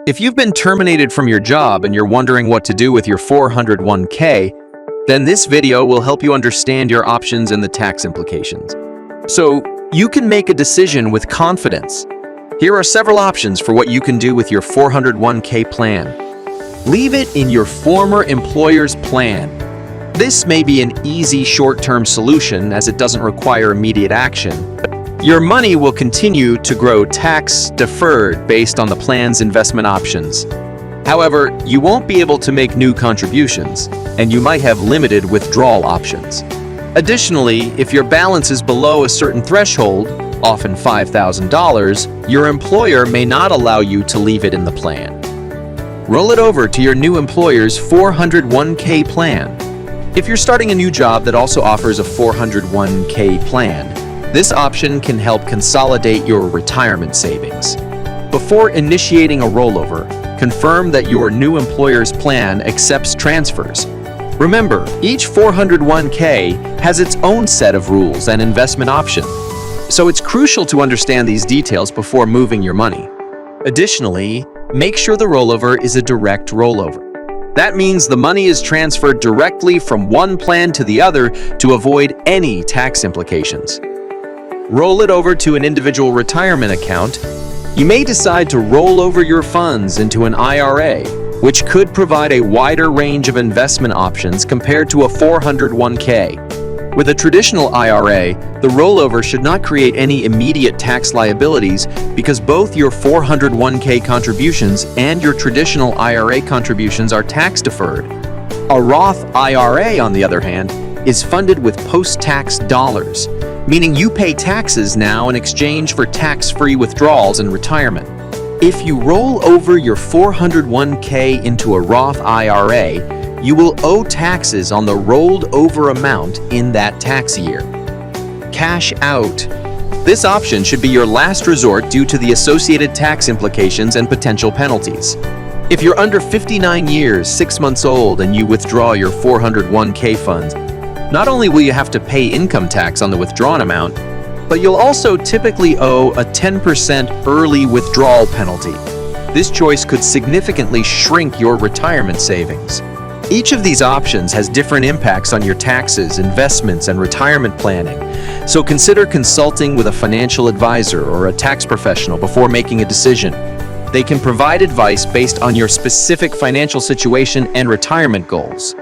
If you've been terminated from your job and you're wondering what to do with your 401k, then this video will help you understand your options and the tax implications, so you can make a decision with confidence. Here are several options for what you can do with your 401k plan. Leave it in your former employer's plan. This may be an easy short-term solution as it doesn't require immediate action. Your money will continue to grow tax-deferred based on the plan's investment options. However, you won't be able to make new contributions, and you might have limited withdrawal options. Additionally, if your balance is below a certain threshold, often $5,000, your employer may not allow you to leave it in the plan. Roll it over to your new employer's 401k plan. If you're starting a new job that also offers a 401k plan, this option can help consolidate your retirement savings. Before initiating a rollover, confirm that your new employer's plan accepts transfers. Remember, each 401k has its own set of rules and investment options, so it's crucial to understand these details before moving your money. Additionally, make sure the rollover is a direct rollover. That means the money is transferred directly from one plan to the other to avoid any tax implications. Roll it over to an individual retirement account. You may decide to roll over your funds into an IRA, which could provide a wider range of investment options compared to a 401k. With a traditional IRA, the rollover should not create any immediate tax liabilities because both your 401k contributions and your traditional IRA contributions are tax deferred. A Roth IRA, on the other hand, is funded with post-tax dollars, meaning you pay taxes now in exchange for tax-free withdrawals in retirement. If you roll over your 401k into a Roth IRA, you will owe taxes on the rolled over amount in that tax year. Cash out. This option should be your last resort due to the associated tax implications and potential penalties. If you're under 59 years, 6 months old, and you withdraw your 401k funds, not only will you have to pay income tax on the withdrawn amount, but you'll also typically owe a 10% early withdrawal penalty. This choice could significantly shrink your retirement savings. Each of these options has different impacts on your taxes, investments, and retirement planning, so consider consulting with a financial advisor or a tax professional before making a decision. They can provide advice based on your specific financial situation and retirement goals.